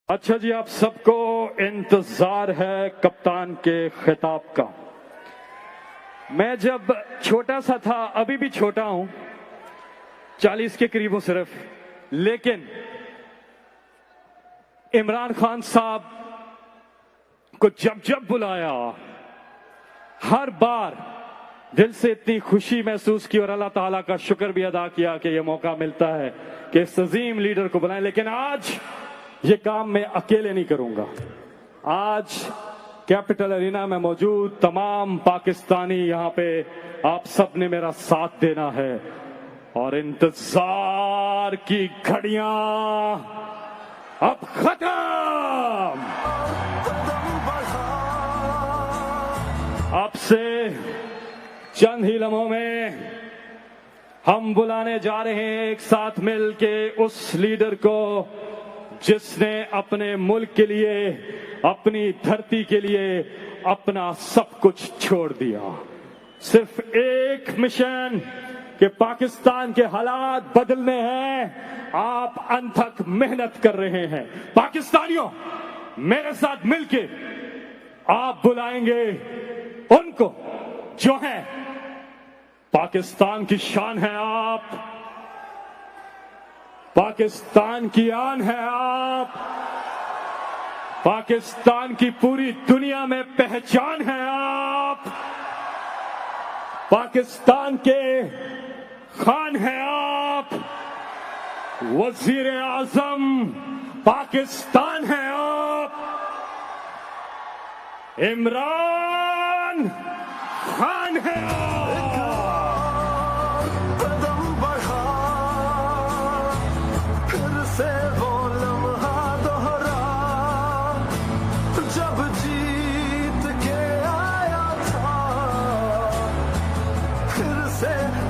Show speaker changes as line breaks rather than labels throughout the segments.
अच्छा जी, आप सबको इंतजार है कप्तान के खिताब का। मैं जब छोटा सा था, अभी भी छोटा हूं, 40 के करीब हूं सिर्फ, लेकिन इमरान खान साहब को जब जब बुलाया, हर बार दिल से इतनी खुशी महसूस की और अल्लाह ताला का शुक्र भी अदा किया कि यह मौका मिलता है कि इस अजीम लीडर को बुलाएं। लेकिन आज ये काम मैं अकेले नहीं करूंगा। आज कैपिटल अरीना में मौजूद तमाम पाकिस्तानी यहां पे आप सब ने मेरा साथ देना है और इंतजार की घड़ियां अब खत्म। अब से चंद ही लम्हों में हम बुलाने जा रहे हैं एक साथ मिल के उस लीडर को जिसने अपने मुल्क के लिए, अपनी धरती के लिए अपना सब कुछ छोड़ दिया। सिर्फ एक मिशन कि पाकिस्तान के हालात बदलने हैं। आप अनथक मेहनत कर रहे हैं। पाकिस्तानियों, मेरे साथ मिलके आप बुलाएंगे उनको जो है पाकिस्तान की शान है। आप पाकिस्तान की आन है। आप पाकिस्तान की पूरी दुनिया में पहचान है। आप पाकिस्तान के खान है। आप वजीर आजम पाकिस्तान है। आप इमरान खान है।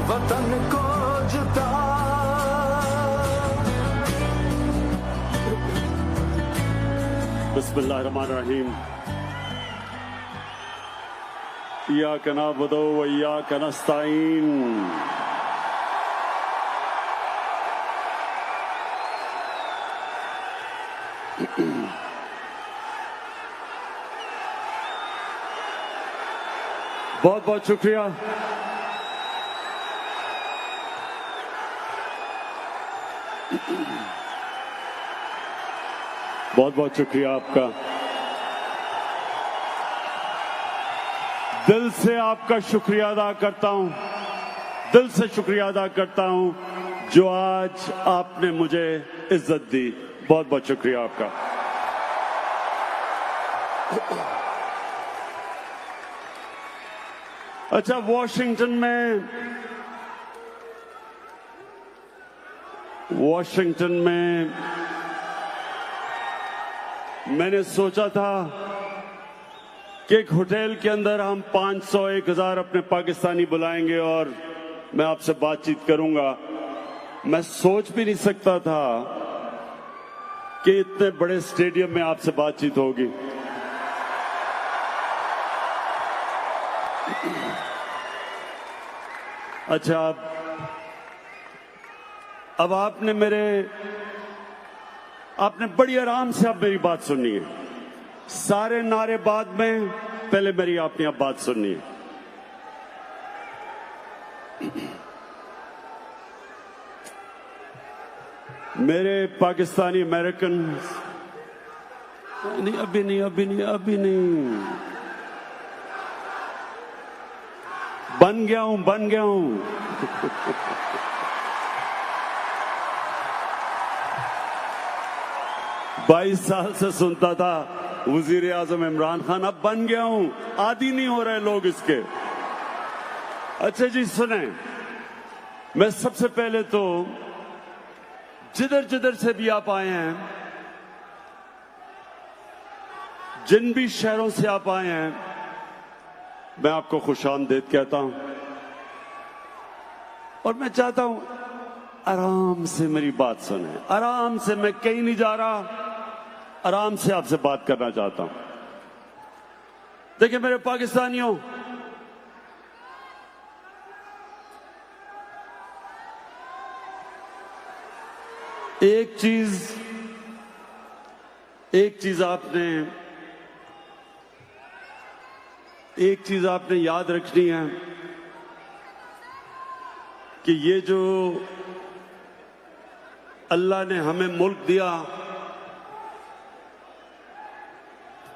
वतन को जुटा बिस्मिल्लाहिर्रहमानिर्रहीम। इय्याका नअबुदु व इय्याका नस्तईन। बहुत बहुत शुक्रिया। बहुत बहुत शुक्रिया आपका। दिल से आपका शुक्रिया अदा करता हूं। दिल से शुक्रिया अदा करता हूं जो आज आपने मुझे इज्जत दी। बहुत बहुत शुक्रिया आपका। अच्छा, वॉशिंगटन में मैंने सोचा था कि एक होटल के अंदर हम 500 1000 अपने पाकिस्तानी बुलाएंगे और मैं आपसे बातचीत करूंगा। मैं सोच भी नहीं सकता था कि इतने बड़े स्टेडियम में आपसे बातचीत होगी। अच्छा, अब आपने बड़ी आराम से अब मेरी बात सुननी है। सारे नारे बाद में, पहले मेरी आपने अब बात सुननी है। मेरे पाकिस्तानी अमेरिकन, नहीं अभी नहीं बन गया हूं। 22 साल से सुनता था वजीर आजम इमरान खान, अब बन गया हूं। आदी नहीं हो रहे लोग इसके। अच्छा जी, सुने, मैं सबसे पहले तो जिधर से भी आप आए हैं, जिन भी शहरों से आप आए हैं, मैं आपको खुशामदीद कहता हूं और मैं चाहता हूं आराम से मेरी बात सुने। आराम से, मैं कहीं नहीं जा रहा, आराम से आपसे बात करना चाहता हूं। देखिए मेरे पाकिस्तानियों, एक चीज एक चीज आपने याद रखनी है कि ये जो अल्लाह ने हमें मुल्क दिया,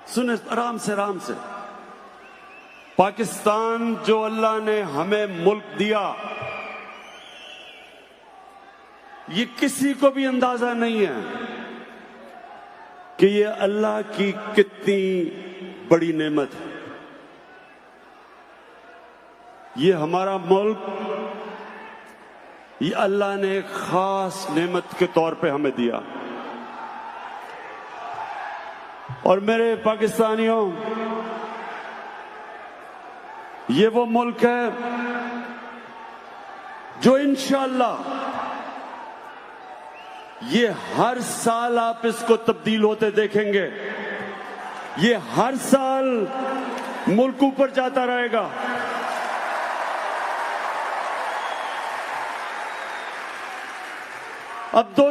सुने आराम से, पाकिस्तान जो अल्लाह ने हमें मुल्क दिया, ये किसी को भी अंदाजा नहीं है कि ये अल्लाह की कितनी बड़ी नेमत है। ये हमारा मुल्क, ये अल्लाह ने एक खास नेमत के तौर पे हमें दिया। और मेरे पाकिस्तानियों, ये वो मुल्क है जो इंशाअल्लाह ये हर साल आप इसको तब्दील होते देखेंगे। ये हर साल मुल्क ऊपर जाता रहेगा। अब दो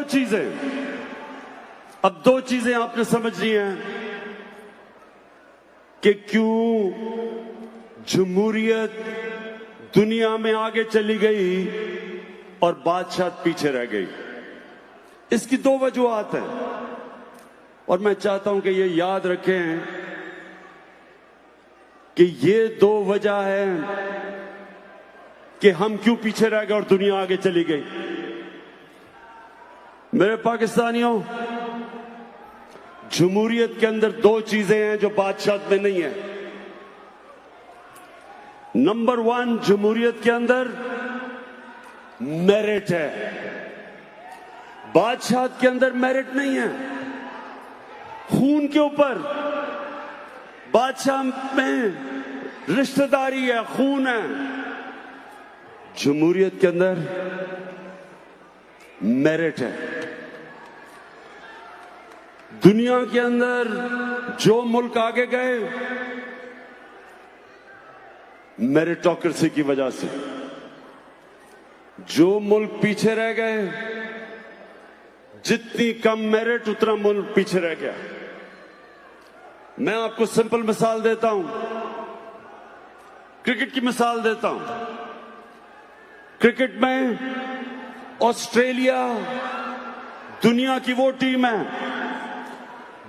चीजें आपने समझनी है कि क्यों जमहूरियत दुनिया में आगे चली गई और बादशाह पीछे रह गई। इसकी दो वजूहात हैं और मैं चाहता हूं कि ये याद रखें कि ये दो वजह है कि हम क्यों पीछे रह गए और दुनिया आगे चली गई। मेरे पाकिस्तानियों, जमहूरियत के अंदर दो चीजें हैं जो बादशाह में नहीं है। नंबर 1, जमहूरियत के अंदर मेरिट है। बादशाह के अंदर मेरिट नहीं है। खून के ऊपर बादशाह में रिश्तेदारी है, खून है। जमहूरियत के अंदर मेरिट है। दुनिया के अंदर जो मुल्क आगे गए मेरिटोक्रेसी की वजह से, जो मुल्क पीछे रह गए, जितनी कम मेरिट उतना मुल्क पीछे रह गया। मैं आपको सिंपल मिसाल देता हूं, क्रिकेट की मिसाल देता हूं। क्रिकेट में ऑस्ट्रेलिया दुनिया की वो टीम है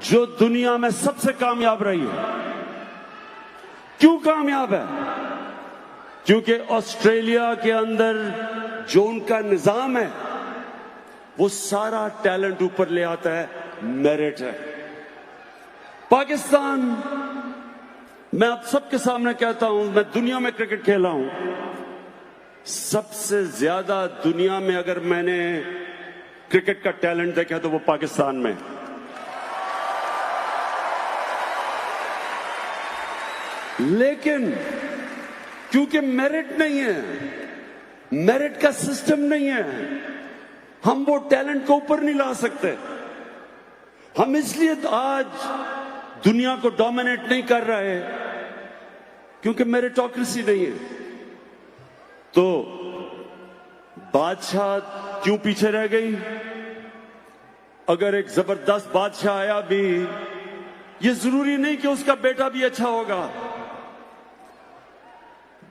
जो दुनिया में सबसे कामयाब रही है। क्यों कामयाब है? क्योंकि ऑस्ट्रेलिया के अंदर जो उनका निजाम है वो सारा टैलेंट ऊपर ले आता है, मेरिट है। पाकिस्तान, मैं आप सबके सामने कहता हूं, मैं दुनिया में क्रिकेट खेला हूं, सबसे ज्यादा दुनिया में अगर मैंने क्रिकेट का टैलेंट देखा तो वो पाकिस्तान में। लेकिन क्योंकि मेरिट नहीं है, मेरिट का सिस्टम नहीं है, हम वो टैलेंट को ऊपर नहीं ला सकते। हम इसलिए आज दुनिया को डोमिनेट नहीं कर रहे क्योंकि मेरिटोक्रेसी नहीं है। तो बादशाह क्यों पीछे रह गई? अगर एक जबरदस्त बादशाह आया भी, ये जरूरी नहीं कि उसका बेटा भी अच्छा होगा।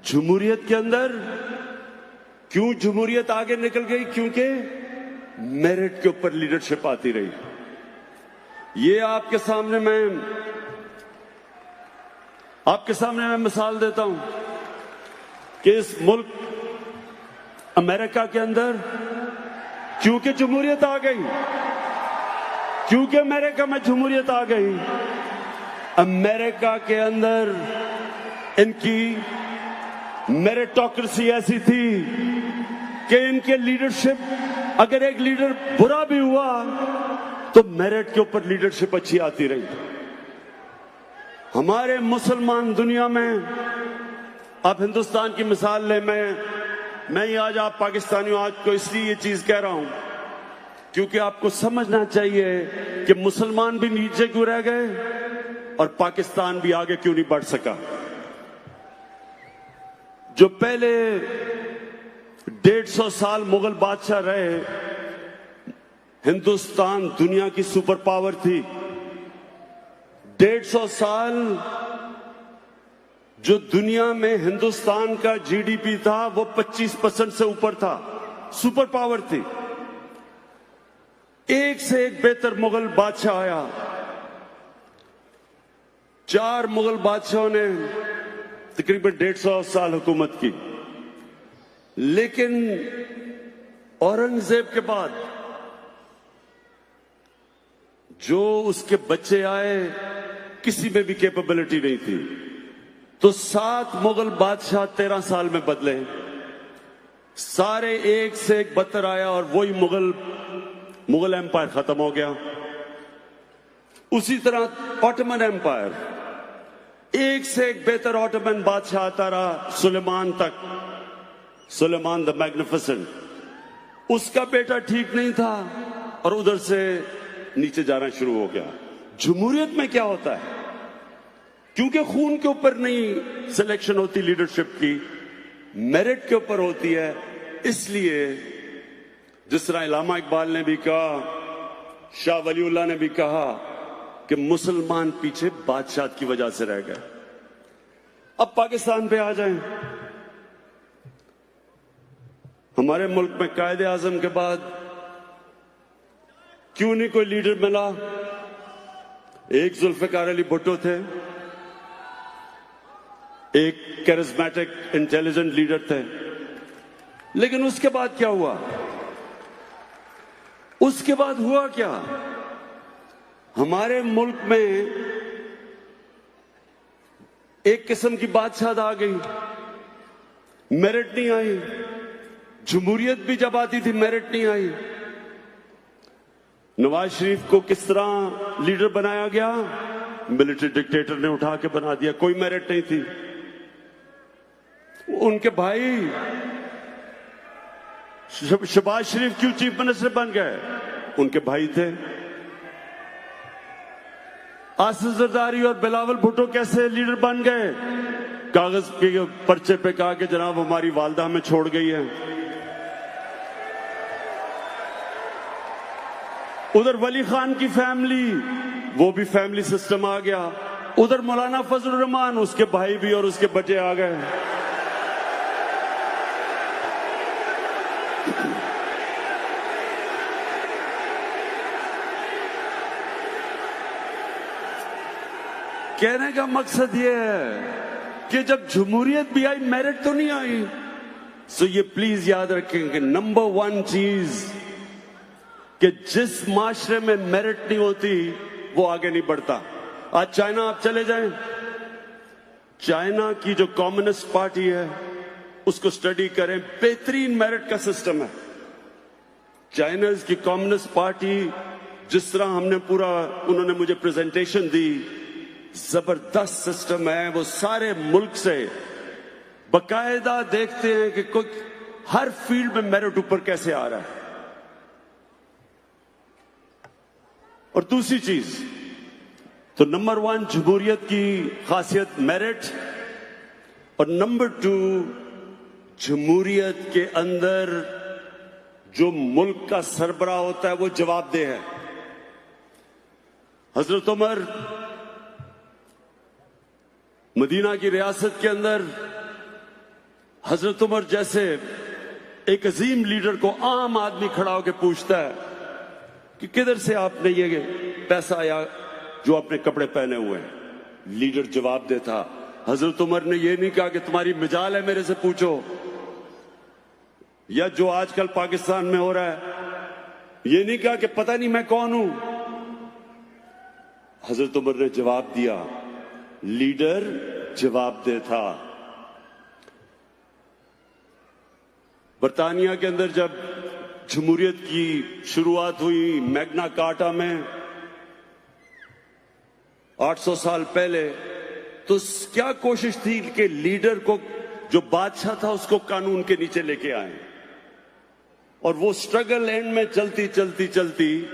जमहूरियत के अंदर क्यों जमहूरियत आगे निकल गई? क्योंकि मेरिट के ऊपर लीडरशिप आती रही। ये आपके सामने मैं मिसाल देता हूं कि इस मुल्क अमेरिका के अंदर क्योंकि जमहूरियत आ गई, क्योंकि अमेरिका में जमहूरियत आ गई, अमेरिका के अंदर इनकी मेरिटोक्रेसी ऐसी थी कि इनके लीडरशिप, अगर एक लीडर बुरा भी हुआ तो मेरिट के ऊपर लीडरशिप अच्छी आती रही। हमारे मुसलमान दुनिया में, आप हिंदुस्तान की मिसाल लें, मैं ही आज आप पाकिस्तानियों आज को इसलिए ये चीज कह रहा हूं क्योंकि आपको समझना चाहिए कि मुसलमान भी नीचे क्यों रह गए और पाकिस्तान भी आगे क्यों नहीं बढ़ सका। जो पहले 150 साल मुगल बादशाह रहे, हिंदुस्तान दुनिया की सुपर पावर थी। 150 साल जो दुनिया में हिंदुस्तान का जीडीपी था वो 25% से ऊपर था, सुपर पावर थी। एक से एक बेहतर मुगल बादशाह आया। 4 मुगल बादशाहों ने तकरीबन 150 साल हुकूमत की, लेकिन औरंगजेब के बाद जो उसके बच्चे आए किसी में भी कैपेबिलिटी नहीं थी। तो 7 मुगल बादशाह 13 साल में बदले, सारे एक से एक बदतर आया और वही मुगल एम्पायर खत्म हो गया। उसी तरह ऑटोमन एम्पायर, एक से एक बेहतर ऑटोमन बादशाह आता रहा सुलेमान तक, सुलेमान द मैग्निफिसेंट। उसका बेटा ठीक नहीं था और उधर से नीचे जाना शुरू हो गया। जमहूरियत में क्या होता है, क्योंकि खून के ऊपर नहीं सिलेक्शन होती लीडरशिप की, मेरिट के ऊपर होती है। इसलिए जिस तरह इलामा इकबाल ने भी कहा, शाह वलीउल्लाह ने भी कहा कि मुसलमान पीछे बादशाह की वजह से रह गए। अब पाकिस्तान पे आ जाएं। हमारे मुल्क में कायदे आजम के बाद क्यों नहीं कोई लीडर मिला? एक जुल्फिकार अली भुट्टो थे, एक कैरिज्मेटिक इंटेलिजेंट लीडर थे, लेकिन उसके बाद क्या हुआ? उसके बाद हुआ क्या? हमारे मुल्क में एक किस्म की बादशाह आ गई, मेरिट नहीं आई। जमहूरियत भी जब आती थी मेरिट नहीं आई। नवाज शरीफ को किस तरह लीडर बनाया गया? मिलिट्री डिक्टेटर ने उठा के बना दिया, कोई मेरिट नहीं थी। उनके भाई शहबाज शरीफ क्यों चीफ मिनिस्टर बन गए? उनके भाई थे। आसिफ जरदारी और बिलावल भुट्टो कैसे लीडर बन गए? कागज के पर्चे पे कहा कि जनाब हमारी वालदा हमें छोड़ गई है। उधर वली खान की फैमिली, वो भी फैमिली सिस्टम आ गया। उधर मौलाना फजलुर रहमान, उसके भाई भी और उसके बच्चे आ गए। कहने का मकसद ये है कि जब जमहूरियत भी आई, मेरिट तो नहीं आई। सो ये प्लीज याद रखें कि नंबर 1 चीज कि जिस माशरे में मेरिट नहीं होती वो आगे नहीं बढ़ता। आज चाइना आप चले जाएं, चाइना की जो कम्युनिस्ट पार्टी है उसको स्टडी करें, बेहतरीन मेरिट का सिस्टम है। चाइना की कम्युनिस्ट पार्टी, जिस तरह हमने पूरा, उन्होंने मुझे प्रेजेंटेशन दी, जबरदस्त सिस्टम है। वो सारे मुल्क से बकायदा देखते हैं कि कोई हर फील्ड में मेरिट ऊपर कैसे आ रहा है। और दूसरी चीज तो नंबर 1 जमहूरियत की खासियत मेरिट, और नंबर 2 जमहूरियत के अंदर जो मुल्क का सरबराह होता है वो जवाबदेह है। हजरत उमर मदीना की रियासत के अंदर, हजरत उमर जैसे एक अजीम लीडर को आम आदमी खड़ा होकर पूछता है कि किधर से आपने ये पैसा आया जो आपने कपड़े पहने हुए हैं? लीडर जवाब देता। हजरत उमर ने ये नहीं कहा कि तुम्हारी मिजाल है मेरे से पूछो, या जो आजकल पाकिस्तान में हो रहा है ये नहीं कहा कि पता नहीं मैं कौन हूं। हजरत उमर ने जवाब दिया। लीडर जवाब देता। बरतानिया के अंदर जब जमहूरियत की शुरुआत हुई, मैग्ना कार्टा में 800 साल पहले, तो क्या कोशिश थी कि लीडर को, जो बादशाह था, उसको कानून के नीचे लेके आए। और वो स्ट्रगल एंड में चलती चलती चलती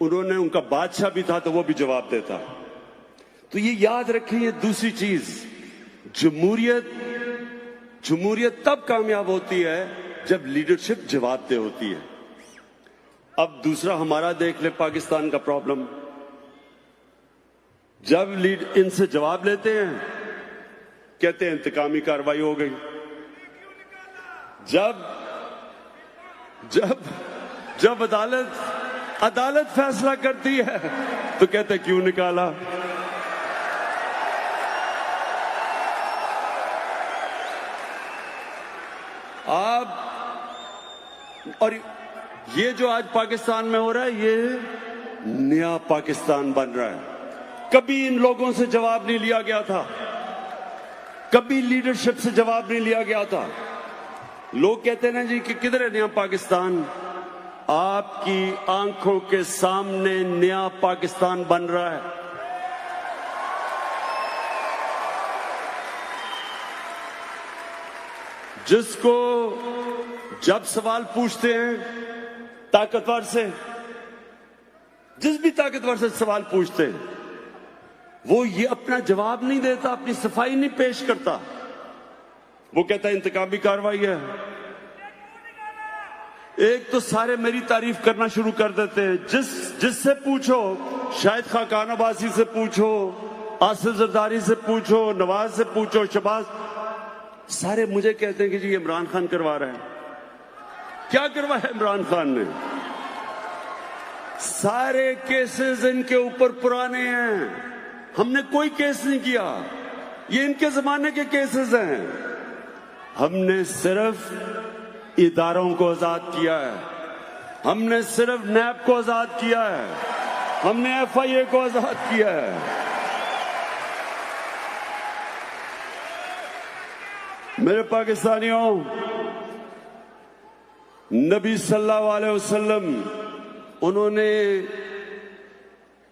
उन्होंने, उनका बादशाह भी था तो वो भी जवाब देता। तो ये याद रखें, ये दूसरी चीज, जमहूरियत तब कामयाब होती है जब लीडरशिप जवाबदेह होती है। अब दूसरा हमारा देख ले पाकिस्तान का प्रॉब्लम। जब इनसे जवाब लेते हैं कहते हैं इंतकामी कार्रवाई हो गई। जब जब जब अदालत फैसला करती है तो कहते हैं क्यों निकाला। आप और ये जो आज पाकिस्तान में हो रहा है ये नया पाकिस्तान बन रहा है। कभी इन लोगों से जवाब नहीं लिया गया था, कभी लीडरशिप से जवाब नहीं लिया गया था। लोग कहते हैं ना जी कि किधर है नया पाकिस्तान। आपकी आंखों के सामने नया पाकिस्तान बन रहा है। जिसको जब सवाल पूछते हैं ताकतवर से, जिस भी ताकतवर से सवाल पूछते हैं वो ये अपना जवाब नहीं देता, अपनी सफाई नहीं पेश करता। वो कहता है इंतकामी कार्रवाई है। एक तो सारे मेरी तारीफ करना शुरू कर देते हैं। जिससे पूछो, शाहिद खाकान अब्बासी से पूछो, आसिफ जरदारी से पूछो, नवाज से पूछो, शहबाज, सारे मुझे कहते हैं कि जी इमरान खान करवा रहे हैं। क्या करवाया इमरान खान ने? सारे केसेस इनके ऊपर पुराने हैं, हमने कोई केस नहीं किया। ये इनके जमाने के केसेस हैं। हमने सिर्फ इदारों को आजाद किया है, हमने सिर्फ नैब को आजाद किया है, हमने FIA को आजाद किया है। मेरे पाकिस्तानियों, नबी सल्लल्लाहु अलैहि वसल्लम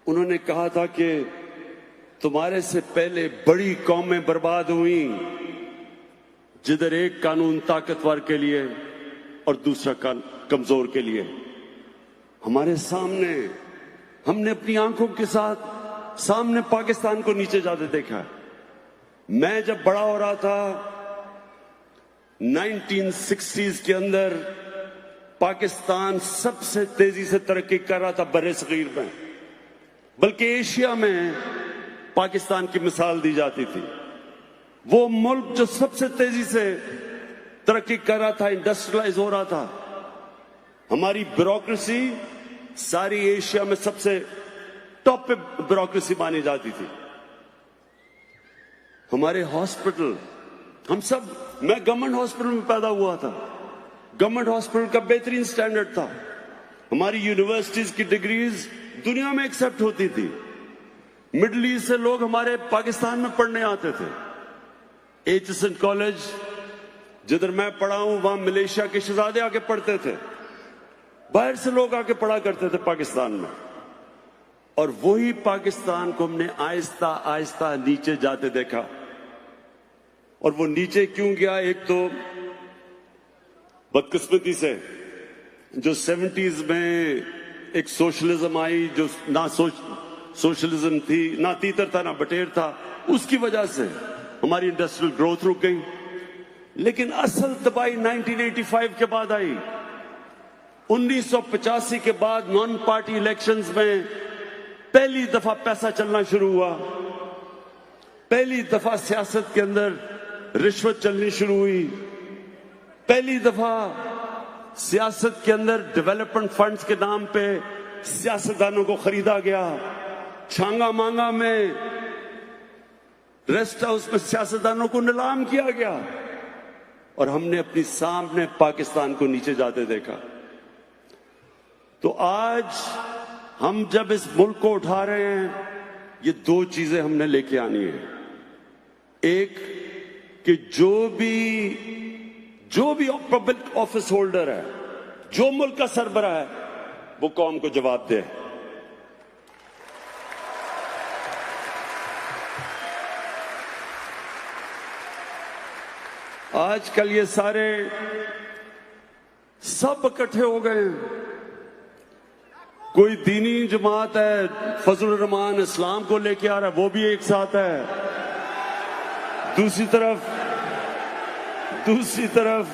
उन्होंने कहा था कि तुम्हारे से पहले बड़ी कौमें बर्बाद हुई जिधर एक कानून ताकतवर के लिए और दूसरा कमजोर के लिए। हमारे सामने, हमने अपनी आंखों के साथ सामने पाकिस्तान को नीचे जाते देखा। मैं जब बड़ा हो रहा था 1960s के अंदर पाकिस्तान सबसे तेजी से तरक्की कर रहा था बर्रे सगीर में, बल्कि एशिया में पाकिस्तान की मिसाल दी जाती थी। वो मुल्क जो सबसे तेजी से तरक्की कर रहा था, इंडस्ट्रियलाइज हो रहा था। हमारी ब्यूरोक्रेसी सारी एशिया में सबसे टॉप पे ब्यूरोक्रेसी मानी जाती थी। हमारे हॉस्पिटल, मैं गवर्नमेंट हॉस्पिटल में पैदा हुआ था। गवर्नमेंट हॉस्पिटल का बेहतरीन स्टैंडर्ड था। हमारी यूनिवर्सिटीज की डिग्रीज दुनिया में एक्सेप्ट होती थी। मिडिल ईस्ट से लोग हमारे पाकिस्तान में पढ़ने आते थे। एचएसएन कॉलेज जिधर मैं पढ़ा हूं, वहां मलेशिया के शहजादे आके पढ़ते थे, बाहर से लोग आके पढ़ा करते थे पाकिस्तान में। और वही पाकिस्तान को हमने आहिस्ता आहिस्ता नीचे जाते देखा। और वो नीचे क्यों गया? एक तो बदकिस्मती से जो 70s में एक सोशलिज्म आई, जो ना सोशलिज्म थी, ना तीतर था ना बटेर था, उसकी वजह से हमारी इंडस्ट्रियल ग्रोथ रुक गई। लेकिन असल तबाही 1985 के बाद आई। 1985 के बाद नॉन पार्टी इलेक्शंस में पहली दफा पैसा चलना शुरू हुआ। पहली दफा सियासत के अंदर रिश्वत चलनी शुरू हुई। पहली दफा सियासत के अंदर डेवलपमेंट फंड्स के नाम पे सियासतदानों को खरीदा गया। छांगा मांगा में, रेस्ट हाउस में सियासतदानों को नीलाम किया गया। और हमने अपनी सामने पाकिस्तान को नीचे जाते देखा। तो आज हम जब इस मुल्क को उठा रहे हैं, ये दो चीजें हमने लेके आनी है। एक कि जो भी पब्लिक ऑफिस होल्डर है, जो मुल्क का सरबराह है, वो कौम को जवाब दे। आजकल ये सारे सब इकट्ठे हो गए हैं। कोई दीनी जमात है, फजल रहमान इस्लाम को लेके आ रहा है, वो भी एक साथ है। दूसरी तरफ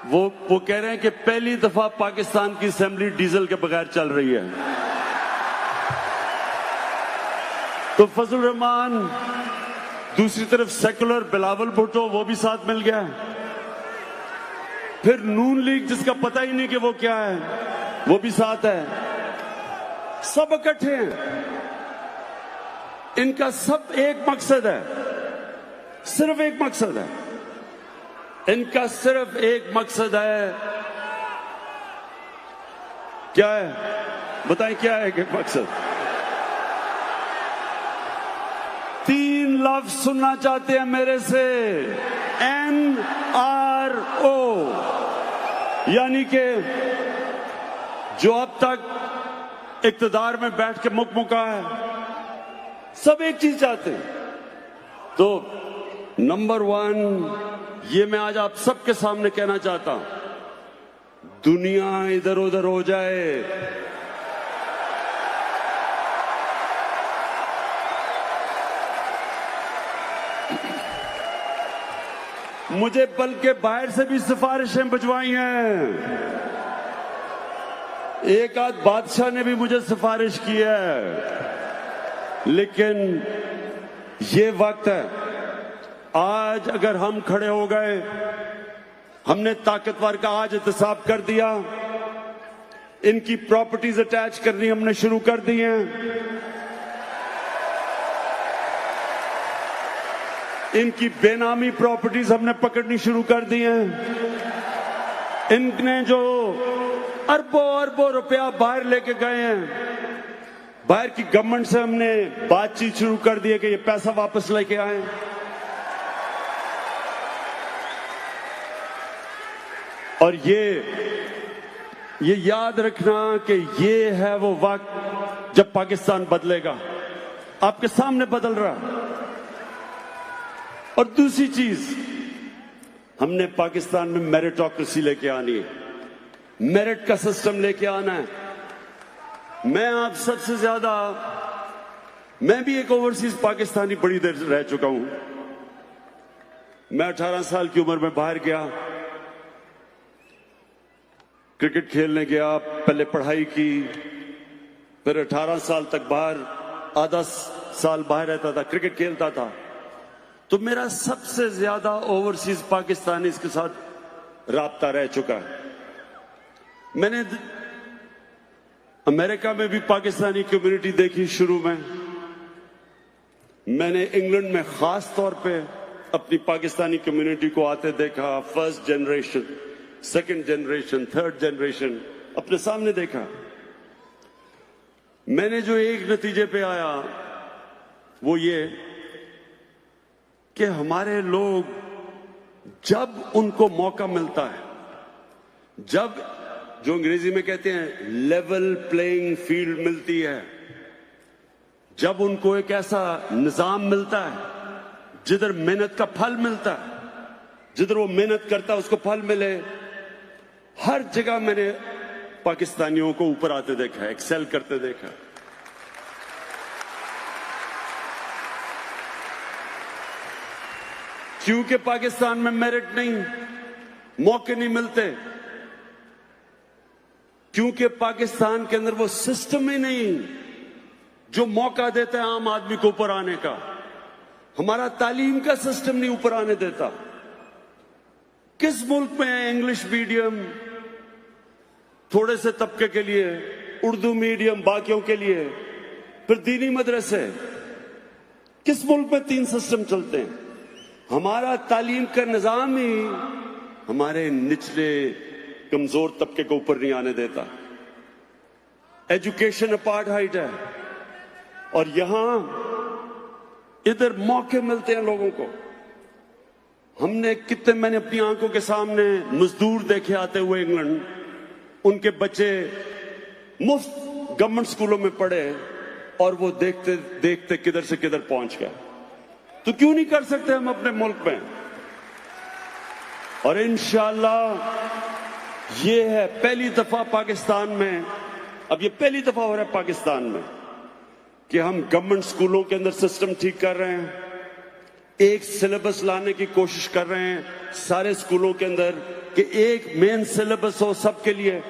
वो कह रहे हैं कि पहली दफा पाकिस्तान की असेंबली डीजल के बगैर चल रही है। तो फजल रहमान, दूसरी तरफ सेकुलर बिलावल भुट्टो, वो भी साथ मिल गया। फिर नून लीग, जिसका पता ही नहीं कि वो क्या है, वो भी साथ है। सब इकट्ठे हैं। इनका सब एक मकसद है, सिर्फ एक मकसद है। इनका सिर्फ एक मकसद है। क्या है? बताएं क्या है कि मकसद? 3 लफ्ज सुनना चाहते हैं मेरे से, NRO, यानी कि जो अब तक इक्तदार में बैठ के मुकमुका है, सब एक चीज चाहते हैं। तो नंबर 1, ये मैं आज आप सबके सामने कहना चाहता हूं, दुनिया इधर उधर हो जाए, मुझे बल्कि बाहर से भी सिफारिशें भिजवाई हैं। एक आध बादशाह ने भी मुझे सिफारिश की है। लेकिन ये वक्त है, आज अगर हम खड़े हो गए, हमने ताकतवर का आज एहतसाब कर दिया, इनकी प्रॉपर्टीज अटैच करनी हमने शुरू कर दी हैं, इनकी बेनामी प्रॉपर्टीज हमने पकड़नी शुरू कर दी हैं। इनने जो अरबों अरबों रुपया बाहर लेके गए हैं, बाहर की गवर्नमेंट से हमने बातचीत शुरू कर दी है कि ये पैसा वापस लेके आए। और ये याद रखना कि ये है वो वक्त जब पाकिस्तान बदलेगा, आपके सामने बदल रहा। और दूसरी चीज, हमने पाकिस्तान में मेरिटोक्रेसी लेके आनी है, मेरिट का सिस्टम लेके आना है। मैं आप सबसे ज्यादा, मैं भी एक ओवरसीज पाकिस्तानी बड़ी देर रह चुका हूं। मैं 18 साल की उम्र में बाहर गया, क्रिकेट खेलने गया, पहले पढ़ाई की, फिर 18 साल तक बाहर, आधा साल बाहर रहता था, क्रिकेट खेलता था। तो मेरा सबसे ज्यादा ओवरसीज पाकिस्तानी के साथ राब्ता रह चुका है। मैंने अमेरिका में भी पाकिस्तानी कम्युनिटी देखी शुरू में। मैंने इंग्लैंड में खास तौर पे अपनी पाकिस्तानी कम्युनिटी को आते देखा, first generation, second generation, third generation अपने सामने देखा। मैंने जो एक नतीजे पे आया वो ये कि हमारे लोग, जब उनको मौका मिलता है, जब जो अंग्रेजी में कहते हैं लेवल प्लेइंग फील्ड मिलती है, जब उनको एक ऐसा निजाम मिलता है जिधर मेहनत का फल मिलता है, जिधर वो मेहनत करता है उसको फल मिले, हर जगह मैंने पाकिस्तानियों को ऊपर आते देखा, एक्सेल करते देखा। क्योंकि पाकिस्तान में मेरिट नहीं, मौके नहीं मिलते, क्योंकि पाकिस्तान के अंदर वो सिस्टम ही नहीं जो मौका देता है आम आदमी को ऊपर आने का। हमारा तालीम का सिस्टम नहीं ऊपर आने देता। किस मुल्क में है इंग्लिश मीडियम थोड़े से तबके के लिए, उर्दू मीडियम बाकियों के लिए, फिर दीनी मदरसे? किस मुल्क में 3 सिस्टम चलते हैं? हमारा तालीम का निजाम ही हमारे निचले कमजोर तबके को ऊपर नहीं आने देता। एजुकेशन अपार्थाइड है। और यहां इधर मौके मिलते हैं लोगों को। मैंने अपनी आंखों के सामने मजदूर देखे आते हुए इंग्लैंड, उनके बच्चे मुफ्त गवर्नमेंट स्कूलों में पढ़े और वो देखते देखते किधर से किधर पहुंच गए। तो क्यों नहीं कर सकते हम अपने मुल्क में? और इंशाअल्लाह ये है पहली दफा पाकिस्तान में, अब ये पहली दफा हो रहा है पाकिस्तान में कि हम गवर्नमेंट स्कूलों के अंदर सिस्टम ठीक कर रहे हैं, एक सिलेबस लाने की कोशिश कर रहे हैं सारे स्कूलों के अंदर कि एक मेन सिलेबस हो सबके लिए।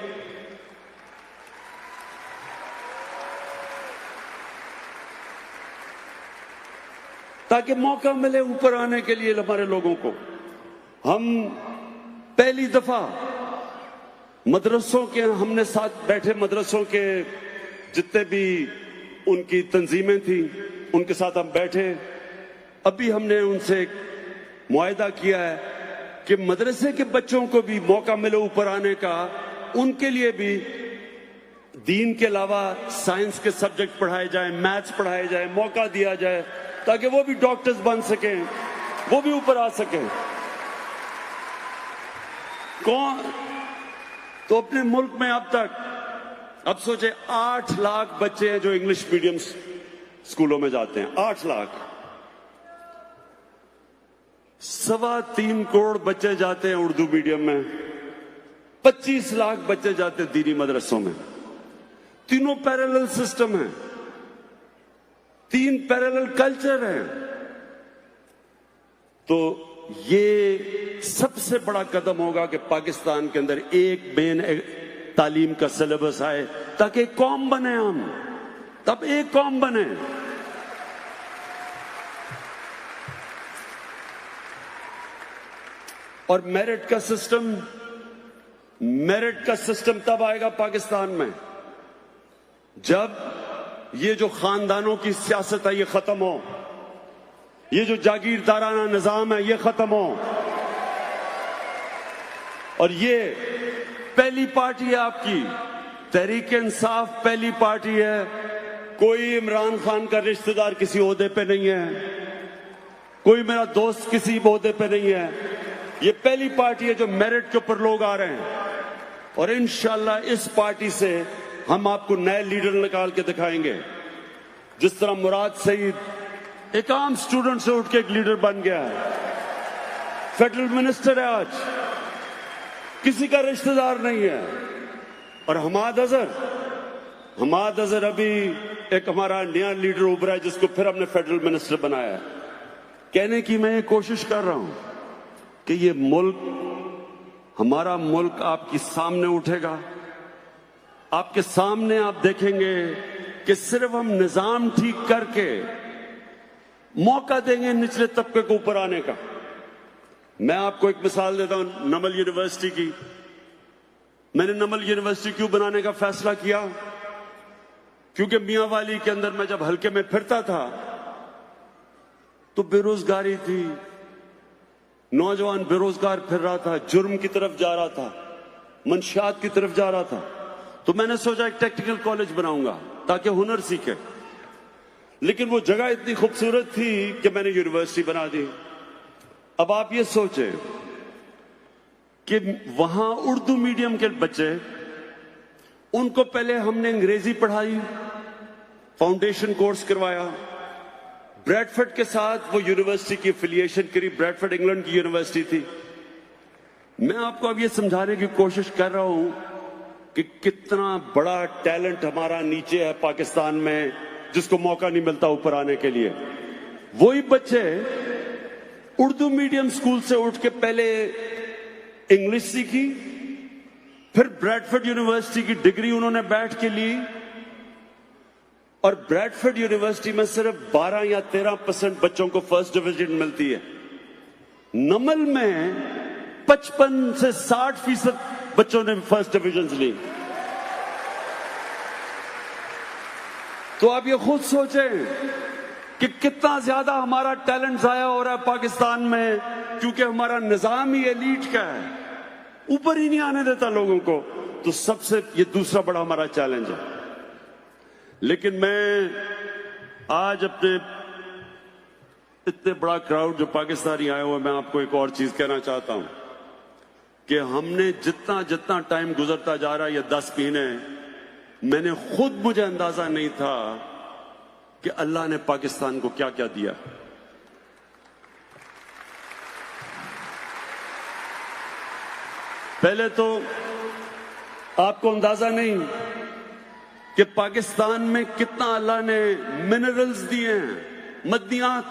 ताकि मौका मिले ऊपर आने के लिए हमारे लोगों को। हम पहली दफा मदरसों के, हमने साथ बैठे मदरसों के जितने भी उनकी तंजीमें थी उनके साथ हम बैठे। अभी हमने उनसे मुआहदा किया है कि मदरसे के बच्चों को भी मौका मिले ऊपर आने का, उनके लिए भी दीन के अलावा साइंस के सब्जेक्ट पढ़ाए जाएं, मैथ्स पढ़ाए जाएं, मौका दिया जाए ताकि वो भी डॉक्टर्स बन सकें, वो भी ऊपर आ सकें। कौन तो अपने मुल्क में अब तक, अब सोचे 8 लाख बच्चे हैं जो इंग्लिश मीडियम स्कूलों में जाते हैं। 8 लाख। 3.25 करोड़ बच्चे जाते हैं उर्दू मीडियम में। 25 लाख बच्चे जाते हैं दीनी मदरसों में। तीनों पैरेलल सिस्टम है, 3 पैरेलल कल्चर है। तो ये सबसे बड़ा कदम होगा कि पाकिस्तान के अंदर एक मेन तालीम का सिलेबस आए ताकि एक कौम बने, हम तब एक कौम बने। और मेरिट का सिस्टम तब आएगा पाकिस्तान में जब ये जो खानदानों की सियासत है ये खत्म हो, ये जो जागीरदाराना निजाम है ये खत्म हो। और ये पहली पार्टी है आपकी, तहरीक इंसाफ पहली पार्टी है। कोई इमरान खान का रिश्तेदार किसी ओहदे पे नहीं है, कोई मेरा दोस्त किसी ओहदे पे नहीं है। ये पहली पार्टी है जो मेरिट के ऊपर लोग आ रहे हैं। और इंशाल्लाह इस पार्टी से हम आपको नए लीडर निकाल के दिखाएंगे। जिस तरह मुराद सईद एक आम स्टूडेंट से उठ के एक लीडर बन गया है, फेडरल मिनिस्टर है आज, किसी का रिश्तेदार नहीं है। और हमाद अजहर अभी एक हमारा नया लीडर उभरा है जिसको फिर हमने फेडरल मिनिस्टर बनाया है। कहने की मैं ये कोशिश कर रहा हूं कि ये मुल्क, हमारा मुल्क आपके सामने उठेगा। आपके सामने आप देखेंगे कि सिर्फ हम निजाम ठीक करके मौका देंगे निचले तबके को ऊपर आने का। मैं आपको एक मिसाल देता हूं नमल यूनिवर्सिटी की। मैंने नमल यूनिवर्सिटी क्यों बनाने का फैसला किया? क्योंकि मियांवाली के अंदर मैं जब हल्के में फिरता था तो बेरोजगारी थी, नौजवान बेरोजगार फिर रहा था, जुर्म की तरफ जा रहा था, मंशियात की तरफ जा रहा था। तो मैंने सोचा एक टेक्निकल कॉलेज बनाऊंगा ताकि हुनर सीखे। लेकिन वो जगह इतनी खूबसूरत थी कि मैंने यूनिवर्सिटी बना दी। अब आप ये सोचें कि वहां उर्दू मीडियम के बच्चे, उनको पहले हमने अंग्रेजी पढ़ाई, फाउंडेशन कोर्स करवाया, ब्रैडफोर्ड के साथ वो यूनिवर्सिटी की एफिलिएशन करी। ब्रैडफोर्ड इंग्लैंड की यूनिवर्सिटी थी। मैं आपको अब ये समझाने की कोशिश कर रहा हूं कि कितना बड़ा टैलेंट हमारा नीचे है पाकिस्तान में, जिसको मौका नहीं मिलता ऊपर आने के लिए। वही बच्चे उर्दू मीडियम स्कूल से उठ के पहले इंग्लिश सीखी, फिर ब्रैडफोर्ड यूनिवर्सिटी की डिग्री उन्होंने बैठ के ली। और ब्रैडफोर्ड यूनिवर्सिटी में सिर्फ 12 या 13% बच्चों को फर्स्ट डिवीजन मिलती है। नमल में 55 से 60% बच्चों ने फर्स्ट डिवीजन ली। तो आप ये खुद सोचें कि कितना ज्यादा हमारा टैलेंट जाया हो रहा है पाकिस्तान में, क्योंकि हमारा निजाम ही एलीट का है, ऊपर ही नहीं आने देता लोगों को। तो सबसे ये दूसरा बड़ा हमारा चैलेंज है। लेकिन मैं आज अपने इतने बड़ा क्राउड जो पाकिस्तानी आए हुए, मैं आपको एक और चीज कहना चाहता हूं कि हमने जितना जितना टाइम गुजरता जा रहा है, ये 10 महीने, मैंने खुद, मुझे अंदाजा नहीं था कि अल्लाह ने पाकिस्तान को क्या क्या दिया। पहले तो आपको अंदाजा नहीं कि पाकिस्तान में कितना अल्लाह ने मिनरल्स दिए हैं, मदनियात।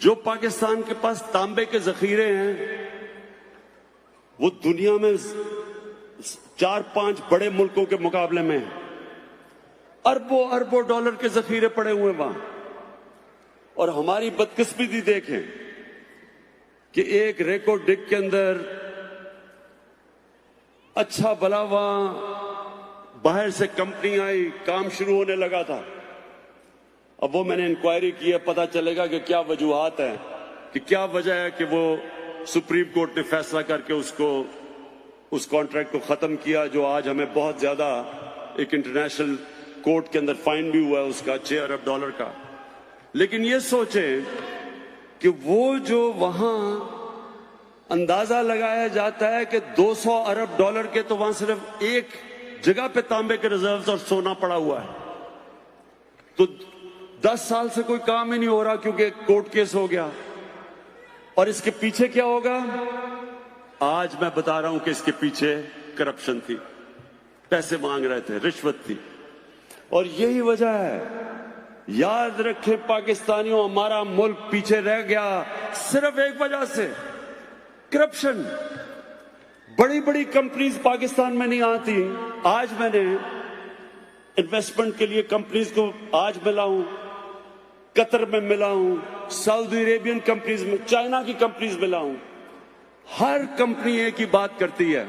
जो पाकिस्तान के पास तांबे के जखीरे हैं वो दुनिया में 4-5 बड़े मुल्कों के मुकाबले में हैं। अरबों अरबों डॉलर के जखीरे पड़े हुए वहां। और हमारी बदकिस्मती देखें कि एक रेको डिक के अंदर अच्छा भला वहां बाहर से कंपनी आई, काम शुरू होने लगा था। अब वो मैंने इंक्वायरी की है, पता चलेगा कि क्या वजूहात है, कि क्या वजह है कि वो सुप्रीम कोर्ट ने फैसला करके उस कॉन्ट्रैक्ट को खत्म किया, जो आज हमें बहुत ज्यादा एक इंटरनेशनल कोर्ट के अंदर फाइन भी हुआ है उसका $6 अरब का। लेकिन ये सोचें कि वो जो वहां अंदाजा लगाया जाता है कि $200 अरब के तो वहां सिर्फ एक जगह पे तांबे के रिजर्व्स और सोना पड़ा हुआ है, तो 10 साल से कोई काम ही नहीं हो रहा क्योंकि कोर्ट केस हो गया। और इसके पीछे क्या होगा? आज मैं बता रहा हूं कि इसके पीछे करप्शन थी, पैसे मांग रहे थे, रिश्वत थी। और यही वजह है, याद रखें पाकिस्तानियों, हमारा मुल्क पीछे रह गया सिर्फ एक वजह से, करप्शन। बड़ी बड़ी कंपनीज पाकिस्तान में नहीं आती। आज मैंने इन्वेस्टमेंट के लिए कंपनीज को आज मिला हूं, कतर में मिला हूं, सऊदी अरेबियन कंपनीज में, चाइना की कंपनीज मिला हूं। हर कंपनी एक ही बात करती है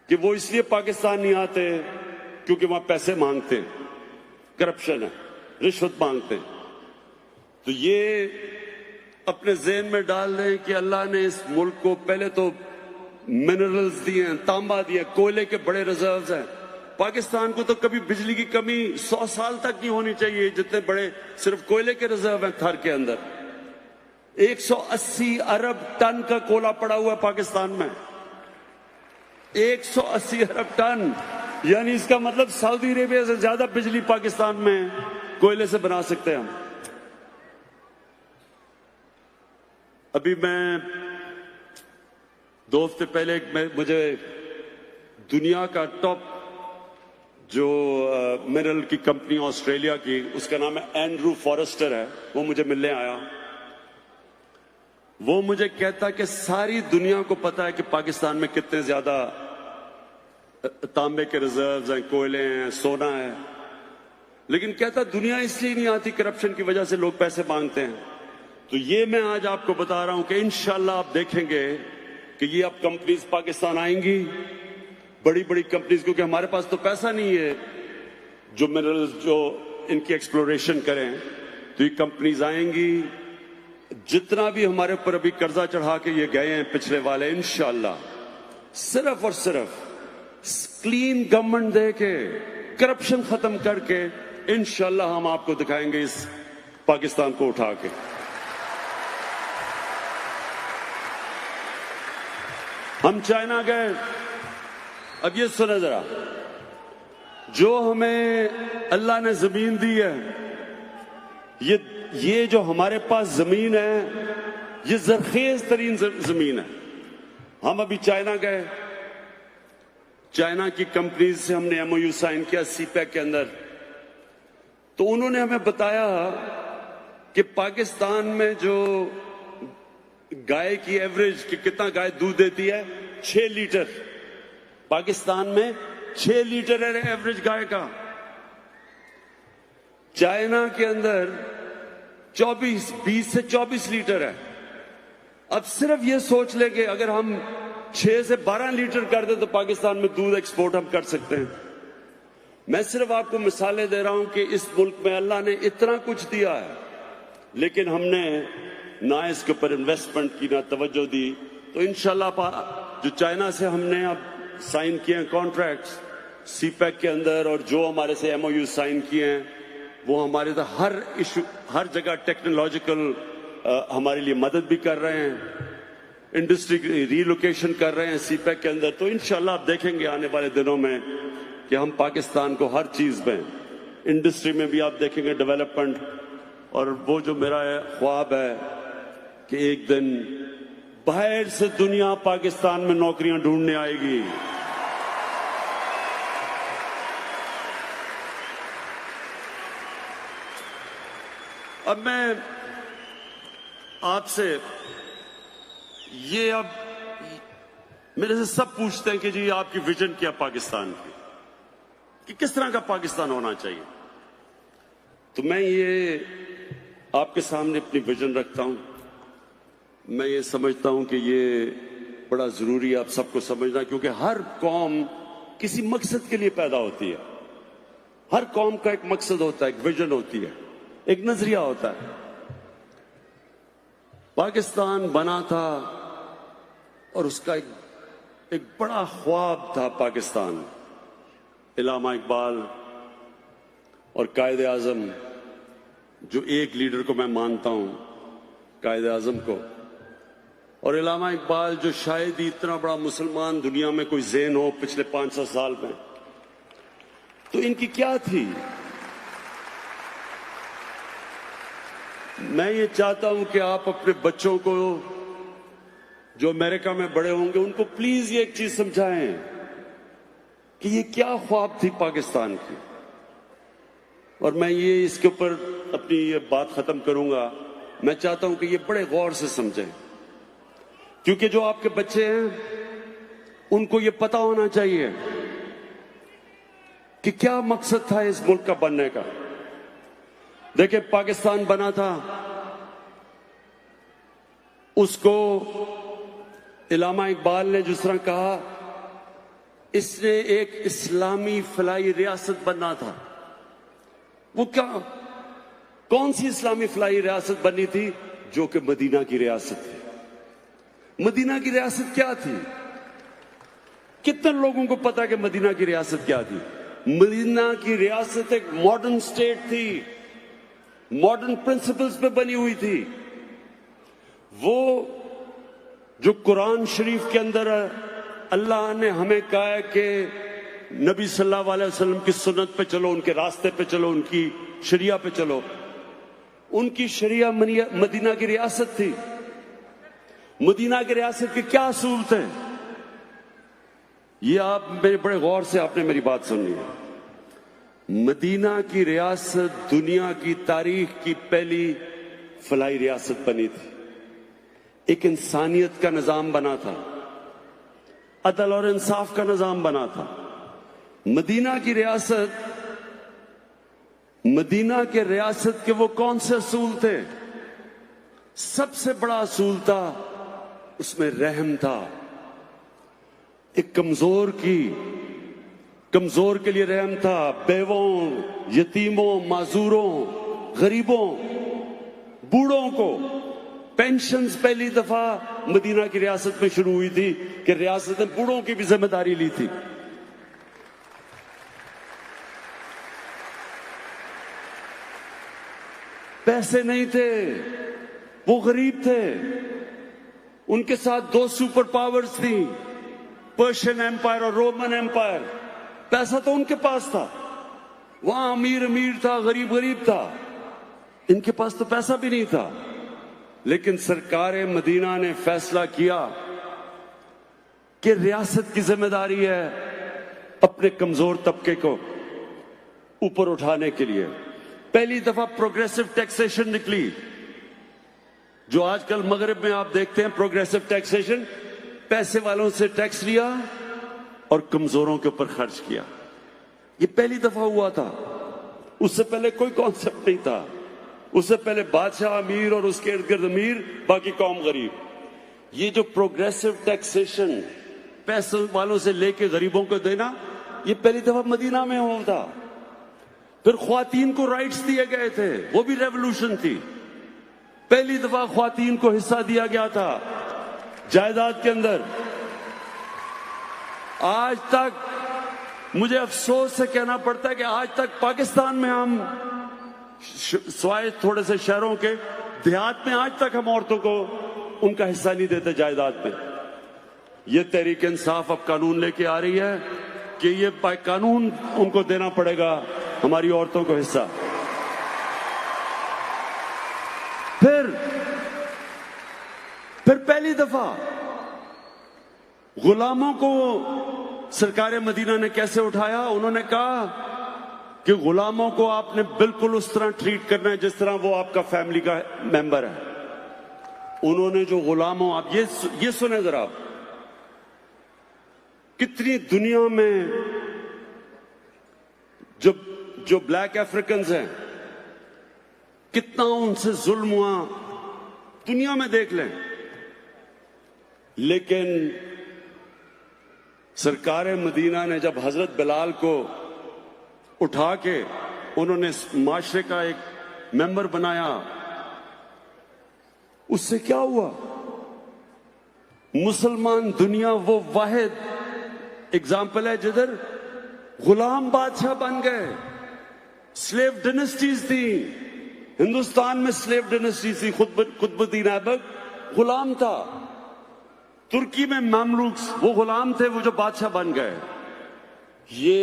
कि वो इसलिए पाकिस्तान नहीं आते क्योंकि वहां पैसे मांगते हैं, करप्शन है, रिश्वत मांगते हैं। तो ये अपने ज़हन में डाल दें कि अल्लाह ने इस मुल्क को पहले तो मिनरल्स दिए हैं, तांबा दिया, कोयले के बड़े रिजर्व्स हैं। पाकिस्तान को तो कभी बिजली की कमी 100 साल तक नहीं होनी चाहिए, जितने बड़े सिर्फ कोयले के रिजर्व हैं थर के अंदर। 180 अरब टन का कोयला पड़ा हुआ है पाकिस्तान में, 180 अरब टन। यानी इसका मतलब सऊदी अरेबिया से ज्यादा बिजली पाकिस्तान में कोयले से बना सकते हैं हम। अभी मैं 2 हफ्ते पहले मुझे दुनिया का टॉप जो मिनरल की कंपनी ऑस्ट्रेलिया की, उसका नाम है एंड्रू फॉरेस्टर है, वो मुझे मिलने आया। वो मुझे कहता कि सारी दुनिया को पता है कि पाकिस्तान में कितने ज्यादा तांबे के रिजर्व्स हैं, कोयले हैं, सोना है, लेकिन कहता दुनिया इसलिए नहीं आती, करप्शन की वजह से लोग पैसे मांगते हैं। तो ये मैं आज आपको बता रहा हूं कि इंशाल्लाह आप देखेंगे कि ये अब कंपनीज पाकिस्तान आएंगी, बड़ी बड़ी कंपनीज, क्योंकि हमारे पास तो पैसा नहीं है जो मिनरल्स जो इनकी एक्सप्लोरेशन करें। तो ये कंपनीज आएंगी, जितना भी हमारे ऊपर अभी कर्जा चढ़ा के ये गए हैं पिछले वाले, इंशाल्लाह सिर्फ और सिर्फ क्लीन गवर्नमेंट दे के, करप्शन खत्म करके, इंशाल्लाह हम आपको दिखाएंगे इस पाकिस्तान को उठा के। हम चाइना गए, अब ये सुना जरा, जो हमें अल्लाह ने जमीन दी है, ये जो हमारे पास जमीन है, ये जरखेज तरीन जमीन है। हम अभी चाइना गए, चाइना की कंपनीज से हमने एमओयू साइन किया सीपैक के अंदर। तो उन्होंने हमें बताया कि पाकिस्तान में जो गाय की एवरेज कि कितना गाय दूध देती है, 6 लीटर। पाकिस्तान में 6 लीटर है एवरेज गाय का। चाइना के अंदर 20 से 24 लीटर है। अब सिर्फ ये सोच ले कि अगर हम 6 से 12 लीटर कर दे तो पाकिस्तान में दूध एक्सपोर्ट हम कर सकते हैं। मैं सिर्फ आपको मिसालें दे रहा हूं कि इस मुल्क में अल्लाह ने इतना कुछ दिया है, लेकिन हमने ना इसके ऊपर इन्वेस्टमेंट की, ना तवज्जो दी। तो इंशाल्लाह जो चाइना से हमने अब साइन किए हैं कॉन्ट्रैक्ट्स सीपैक के अंदर, और जो हमारे से एमओयू साइन किए हैं, वो हमारे तो हर इशू, हर जगह टेक्नोलॉजिकल हमारे लिए मदद भी कर रहे हैं, इंडस्ट्री रीलोकेशन कर रहे हैं सीपैक के अंदर। तो इंशाल्लाह आप देखेंगे आने वाले दिनों में कि हम पाकिस्तान को हर चीज में, इंडस्ट्री में भी आप देखेंगे डेवलपमेंट। और वो जो मेरा ख्वाब है कि एक दिन बाहर से दुनिया पाकिस्तान में नौकरियां ढूंढने आएगी। अब मैं आपसे ये अब मेरे से सब पूछते हैं कि जी आपकी विजन क्या पाकिस्तान की, कि किस तरह का पाकिस्तान होना चाहिए। तो मैं ये आपके सामने अपनी विजन रखता हूं। मैं ये समझता हूं कि ये बड़ा जरूरी है आप सबको समझना, क्योंकि हर कौम किसी मकसद के लिए पैदा होती है। हर कौम का एक मकसद होता है, एक विजन होती है, एक नजरिया होता है। पाकिस्तान बना था और उसका एक बड़ा ख्वाब था पाकिस्तान। इलामा इकबाल और कायदे आजम, जो एक लीडर को मैं मानता हूं, कायदे आजम को, और इलामा इकबाल जो शायद ही इतना बड़ा मुसलमान दुनिया में कोई ज़हन हो पिछले 500 साल में, तो इनकी क्या थी। मैं ये चाहता हूं कि आप अपने बच्चों को जो अमेरिका में बड़े होंगे उनको प्लीज ये एक चीज समझाएं कि ये क्या ख्वाब थी पाकिस्तान की। और मैं ये इसके ऊपर अपनी ये बात खत्म करूंगा। मैं चाहता हूं कि ये बड़े गौर से समझें, क्योंकि जो आपके बच्चे हैं उनको ये पता होना चाहिए कि क्या मकसद था इस मुल्क का बनने का। देखिए, पाकिस्तान बना था, उसको इलामा इकबाल ने जिस तरह कहा, इसने एक इस्लामी फलाई रियासत बनना था। वो क्या, कौन सी इस्लामी फलाई रियासत बननी थी? जो कि मदीना की रियासत थी। मदीना की रियासत क्या थी? कितने लोगों को पता कि मदीना की रियासत क्या थी? मदीना की रियासत एक मॉडर्न स्टेट थी, मॉडर्न प्रिंसिपल्स पे बनी हुई थी। वो जो कुरान शरीफ के अंदर अल्लाह ने हमें कहा है कि नबी सल्लल्लाहु अलैहि वसल्लम की सुन्नत पे चलो, उनके रास्ते पे चलो, उनकी शरिया पे चलो, उनकी शरिया मदीना की रियासत थी। मदीना की रियासत के क्या असूल थे, ये आप मेरे बड़े गौर से आपने मेरी बात सुननी है। मदीना की रियासत दुनिया की तारीख की पहली फलाई रियासत बनी थी। एक इंसानियत का निजाम बना था, अदल और इंसाफ का निजाम बना था। मदीना की रियासत, मदीना के रियासत के वो कौन से असूल थे? सबसे बड़ा असूल था, उसमें रहम था। एक कमजोर के लिए रहम था। बेवों, यतीमों, माजूरों, गरीबों, बूढ़ों को पेंशन्स पहली दफा मदीना की रियासत में शुरू हुई थी कि रियासत ने बूढ़ों की भी जिम्मेदारी ली थी। पैसे नहीं थे, वो गरीब थे, उनके साथ दो सुपर पावर्स थी, पर्शियन एम्पायर और रोमन एम्पायर। पैसा तो उनके पास था, वहां अमीर अमीर था, गरीब गरीब था, इनके पास तो पैसा भी नहीं था। लेकिन सरकार मदीना ने फैसला किया कि रियासत की जिम्मेदारी है अपने कमजोर तबके को ऊपर उठाने के लिए। पहली दफा प्रोग्रेसिव टैक्सेशन निकली, जो आजकल मगरिब में आप देखते हैं। प्रोग्रेसिव टैक्सेशन, पैसे वालों से टैक्स लिया और कमजोरों के ऊपर खर्च किया। ये पहली दफा हुआ था, उससे पहले कोई कॉन्सेप्ट नहीं था। उससे पहले बादशाह अमीर और उसके इर्द गिर्द अमीर, बाकी कौम गरीब। ये जो प्रोग्रेसिव टैक्सेशन, पैसे वालों से लेके गरीबों को देना, ये पहली दफा मदीना में हुआ था। फिर ख्वातीन को राइट्स दिए गए थे, वो भी रेवोल्यूशन थी। पहली दफा ख्वातीन को हिस्सा दिया गया था जायदाद के अंदर। आज तक मुझे अफसोस से कहना पड़ता है कि आज तक पाकिस्तान में हम, स्वाय थोड़े से शहरों के, देहात में आज तक हम औरतों को उनका हिस्सा नहीं देते जायदाद में। ये तहरीक इंसाफ अब कानून लेके आ रही है कि ये कानून उनको देना पड़ेगा, हमारी औरतों को हिस्सा। फिर पहली दफा गुलामों को सरकार मदीना ने कैसे उठाया? उन्होंने कहा कि गुलामों को आपने बिल्कुल उस तरह ट्रीट करना है जिस तरह वो आपका फैमिली का मेंबर है। उन्होंने जो गुलामों, आप ये सुने जरा, कितनी दुनिया में जो ब्लैक अफ्रीकन हैं, कितना उनसे जुल्म हुआ दुनिया में देख लें। लेकिन सरकार मदीना ने जब हजरत बिलाल को उठा के उन्होंने माशरे का एक मेंबर बनाया, उससे क्या हुआ? मुसलमान दुनिया वो वाहिद एग्जाम्पल है जिधर गुलाम बादशाह बन गए। स्लेव डिनेस्टीज थी हिंदुस्तान में, स्लेव डिनेस्टी थी। कुतुबुद्दीन ऐबक गुलाम था, तुर्की में ममलूक वो गुलाम थे, वो जो बादशाह बन गए। ये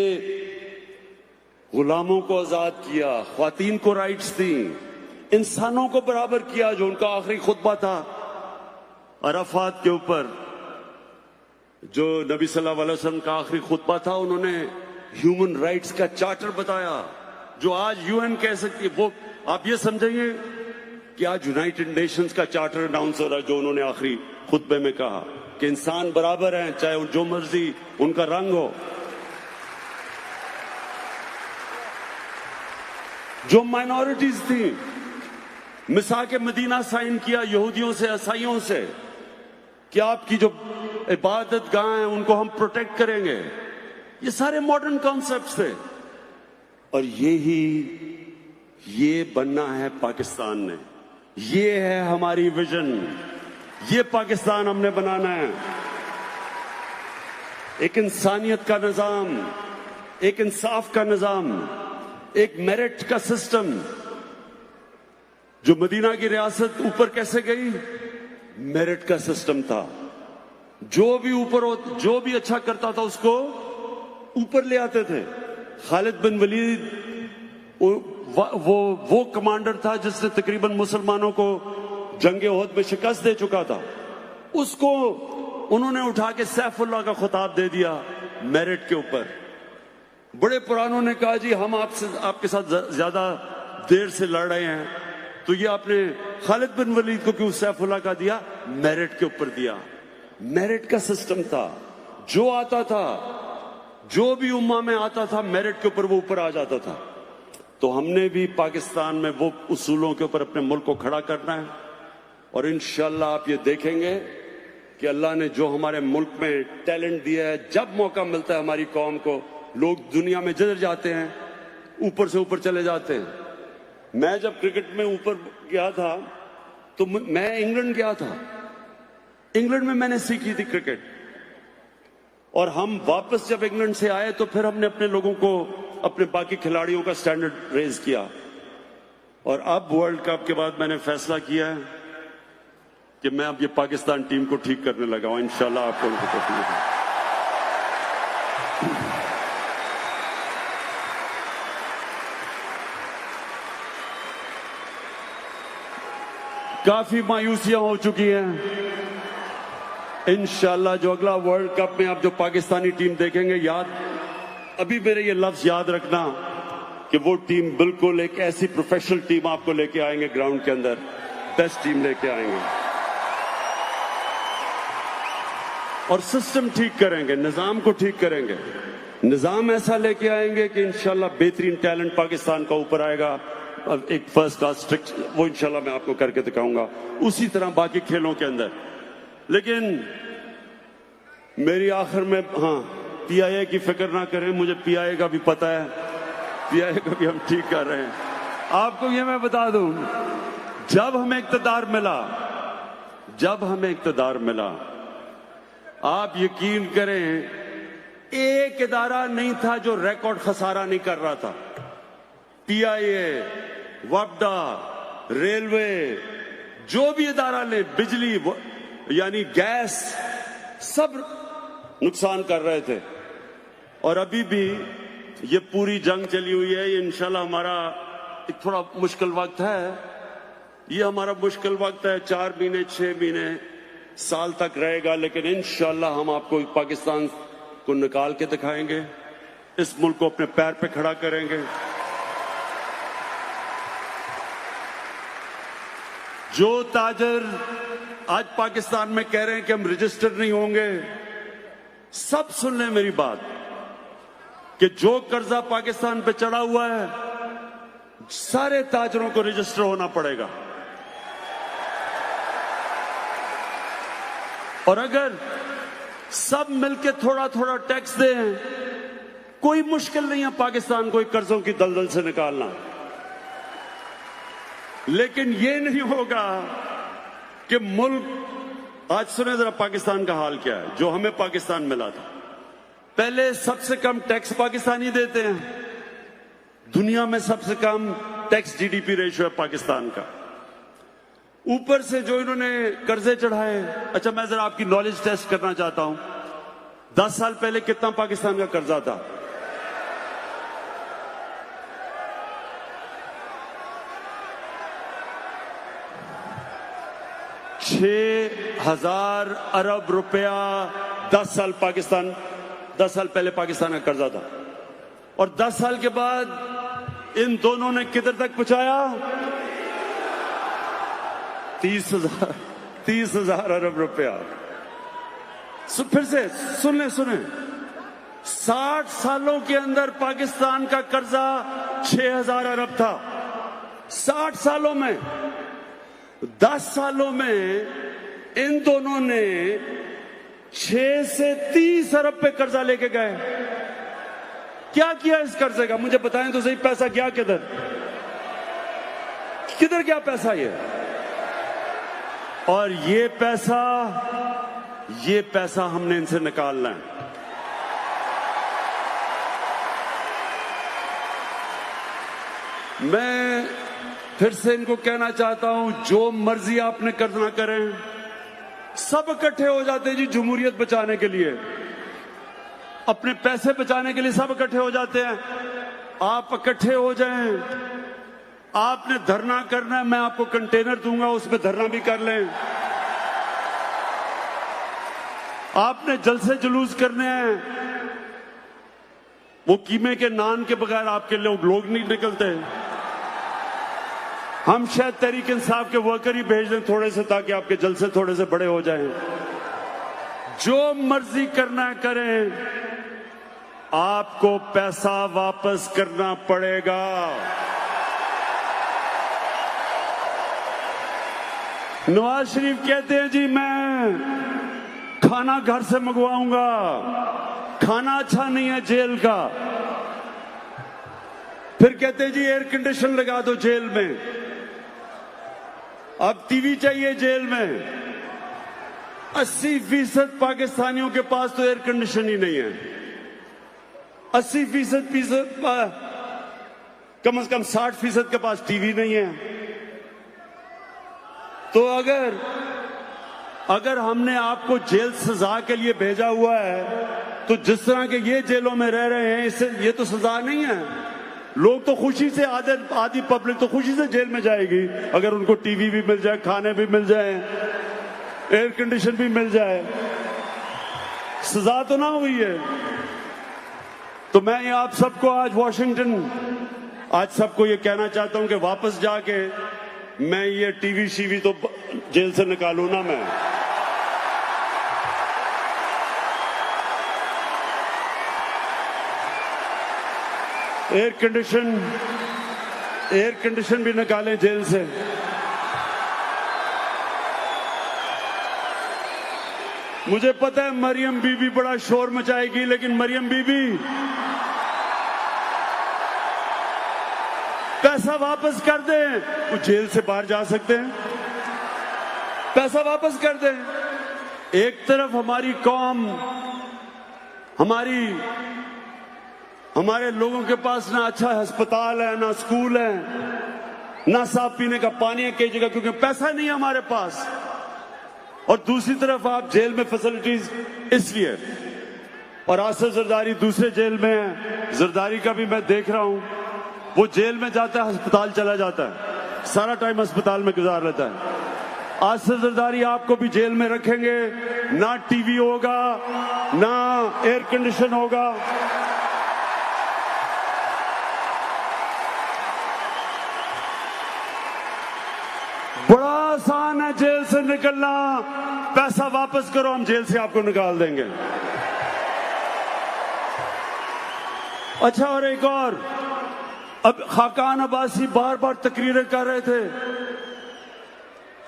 गुलामों को आजाद किया, ख्वातीन को राइट्स दी, इंसानों को बराबर किया। जो उनका आखिरी खुतबा था अराफात के ऊपर, जो नबी सल्लल्लाहु अलैहि वसल्लम का आखिरी खुतबा था, उन्होंने ह्यूमन राइट्स का चार्टर बताया जो आज यूएन कह सकती है। वो आप ये समझेंगे कि आज यूनाइटेड नेशंस का चार्टर अनाउंस हो रहा है, जो उन्होंने आखिरी खुतबे में कहा कि इंसान बराबर हैं, चाहे जो मर्जी उनका रंग हो। जो माइनॉरिटीज थी, मिसाक मदीना साइन किया यहूदियों से, ईसाइयों से, कि आपकी जो इबादत गाह हैं उनको हम प्रोटेक्ट करेंगे। ये सारे मॉडर्न कॉन्सेप्ट्स थे। और ये बनना है पाकिस्तान ने। ये है हमारी विजन, ये पाकिस्तान हमने बनाना है। एक इंसानियत का निजाम, एक इंसाफ का निजाम, एक मेरिट का सिस्टम। जो मदीना की रियासत ऊपर कैसे गई? मेरिट का सिस्टम था। जो भी जो भी अच्छा करता था उसको ऊपर ले आते थे। खालिद बिन वलीद वो कमांडर था जिसने तकरीबन मुसलमानों को जंगे ओहद में शिकस्त दे चुका था। उसको उन्होंने उठा के सैफुल्लाह का खिताब दे दिया मेरिट के ऊपर। बड़े पुरानों ने कहा जी हम आपके साथ ज्यादा देर से लड़ रहे हैं, तो ये आपने खालिद बिन वलीद को क्यों सैफुल्लाह का दिया? मेरिट के ऊपर दिया। मेरिट का सिस्टम था। जो आता था, जो भी उम्मा में आता था, मेरिट के ऊपर वो ऊपर आ जाता था। तो हमने भी पाकिस्तान में वो उसूलों के ऊपर अपने मुल्क को खड़ा करना है। और इंशाल्लाह आप ये देखेंगे कि अल्लाह ने जो हमारे मुल्क में टैलेंट दिया है, जब मौका मिलता है हमारी कौम को, लोग दुनिया में जिधर जाते हैं ऊपर से ऊपर चले जाते हैं। मैं जब क्रिकेट में ऊपर गया था तो मैं इंग्लैंड गया था। इंग्लैंड में मैंने सीखी थी क्रिकेट। और हम वापस जब इंग्लैंड से आए तो फिर हमने अपने लोगों को, अपने बाकी खिलाड़ियों का स्टैंडर्ड रेज किया। और अब वर्ल्ड कप के बाद मैंने फैसला किया है कि मैं अब ये पाकिस्तान टीम को ठीक करने लगा हूं। इंशाल्लाह आपको उनको तकलीफ है। काफी मायूसियां हो चुकी हैं। इंशाल्लाह जो अगला वर्ल्ड कप में आप जो पाकिस्तानी टीम देखेंगे, अभी मेरे ये लफ्ज याद रखना कि वो टीम बिल्कुल एक ऐसी प्रोफेशनल टीम आपको लेके आएंगे ग्राउंड के अंदर, बेस्ट टीम लेके आएंगे। और सिस्टम ठीक करेंगे, निजाम को ठीक करेंगे। निजाम ऐसा लेके आएंगे कि इंशाल्लाह बेहतरीन टैलेंट पाकिस्तान का ऊपर आएगा। एक फर्स्ट क्लास स्ट्रिक्ट, वो इंशाल्लाह मैं आपको करके दिखाऊंगा। उसी तरह बाकी खेलों के अंदर। लेकिन मेरी आखिर में, हाँ, पीआईए की फिक्र ना करें, मुझे पीआईए का भी पता है, पीआईए का भी हम ठीक कर रहे हैं। आपको ये मैं बता दूं, जब हमें इक़्तिदार मिला, आप यकीन करें, एक इदारा नहीं था जो रिकॉर्ड खसारा नहीं कर रहा था। पीआईए, वफदा, रेलवे, जो भी इदारा ले, बिजली यानी गैस, सब नुकसान कर रहे थे। और अभी भी ये पूरी जंग चली हुई है। ये इंशाल्लाह हमारा एक थोड़ा मुश्किल वक्त है। ये हमारा मुश्किल वक्त है, 4 महीने 6 महीने साल तक रहेगा। लेकिन इंशाल्लाह हम आपको पाकिस्तान को निकाल के दिखाएंगे, इस मुल्क को अपने पैर पे खड़ा करेंगे। जो ताजर आज पाकिस्तान में कह रहे हैं कि हम रजिस्टर नहीं होंगे, सब सुन लें मेरी बात कि जो कर्जा पाकिस्तान पे चढ़ा हुआ है सारे ताजरों को रजिस्टर होना पड़ेगा। और अगर सब मिलके थोड़ा थोड़ा टैक्स दें, कोई मुश्किल नहीं है पाकिस्तान को कर्जों की दलदल से निकालना। लेकिन यह नहीं होगा कि मुल्क, आज सुने जरा पाकिस्तान का हाल क्या है, जो हमें पाकिस्तान मिला था। पहले सबसे कम टैक्स पाकिस्तानी देते हैं, दुनिया में सबसे कम टैक्स जीडीपी रेशियो है पाकिस्तान का। ऊपर से जो इन्होंने कर्जे चढ़ाए, अच्छा मैं जरा आपकी नॉलेज टेस्ट करना चाहता हूं, 10 साल पहले कितना पाकिस्तान का कर्जा था? $6,000 अरब रुपया 10 साल पहले पाकिस्तान का कर्जा था। और 10 साल के बाद इन दोनों ने किधर तक पहुंचाया? 30,000 अरब रुपया। फिर से सुने 60 सालों के अंदर पाकिस्तान का कर्जा 6,000 अरब था। 60 सालों में, 10 सालों में इन दोनों ने 6 से 30 अरब पे कर्जा लेके गए। क्या किया इस कर्जे का? मुझे बताएं तो सही, पैसा गया किधर? किधर गया पैसा ये? और ये पैसा हमने इनसे निकालना है। मैं फिर से इनको कहना चाहता हूं, जो मर्जी आपने कर्ज ना करें, सब इकट्ठे हो जाते हैं जी जमहूरियत बचाने के लिए, अपने पैसे बचाने के लिए सब इकट्ठे हो जाते हैं। आप इकट्ठे हो जाएं, आपने धरना करना है, मैं आपको कंटेनर दूंगा, उसमें धरना भी कर लें। आपने जलसे जुलूस करने हैं, वो कीमे के नान के बगैर आपके लोग नहीं निकलते। हम शायद तहरीक इंसाफ के वर्कर ही भेज दें थोड़े से, ताकि आपके जलसे थोड़े से बड़े हो जाएं। जो मर्जी करना करें, आपको पैसा वापस करना पड़ेगा। नवाज शरीफ कहते हैं जी मैं खाना घर से मंगवाऊंगा, खाना अच्छा नहीं है जेल का। फिर कहते हैं जी एयर कंडीशन लगा दो जेल में, अब टीवी चाहिए जेल में। 80% पाकिस्तानियों के पास तो एयर कंडीशन ही नहीं है। 80% कम से कम 60% के पास टीवी नहीं है। तो अगर हमने आपको जेल सजा के लिए भेजा हुआ है, तो जिस तरह के ये जेलों में रह रहे हैं, इससे ये तो सजा नहीं है। लोग तो खुशी से, आधी पब्लिक तो खुशी से जेल में जाएगी अगर उनको टीवी भी मिल जाए, खाने भी मिल जाए, एयर कंडीशन भी मिल जाए। सजा तो ना हुई है। तो मैं ये आप सबको आज आज सबको ये कहना चाहता हूं कि वापस जाके मैं ये टीवी शीवी तो जेल से निकालू ना। मैं एयर कंडीशन भी निकालें जेल से। मुझे पता है मरियम बीबी बड़ा शोर मचाएगी, लेकिन मरियम बीबी पैसा वापस कर दें, वो जेल से बाहर जा सकते हैं। पैसा वापस कर दें। एक तरफ हमारी कौम, हमारे लोगों के पास ना अच्छा अस्पताल है, ना स्कूल है, ना साफ पीने का पानी है कई जगह, क्योंकि पैसा नहीं है हमारे पास। और दूसरी तरफ आप जेल में फैसिलिटीज इसलिए। और आसिफ जरदारी दूसरे जेल में है, जरदारी का भी मैं देख रहा हूं, वो जेल में जाता है, अस्पताल चला जाता है, सारा टाइम अस्पताल में गुजार लेता है। आसिफ जरदारी आपको भी जेल में रखेंगे, ना टीवी होगा, ना एयर कंडीशन होगा। बड़ा आसान है जेल से निकलना, पैसा वापस करो, हम जेल से आपको निकाल देंगे। अच्छा, और एक और, अब खाकान अब्बासी बार बार तकरीरें कर रहे थे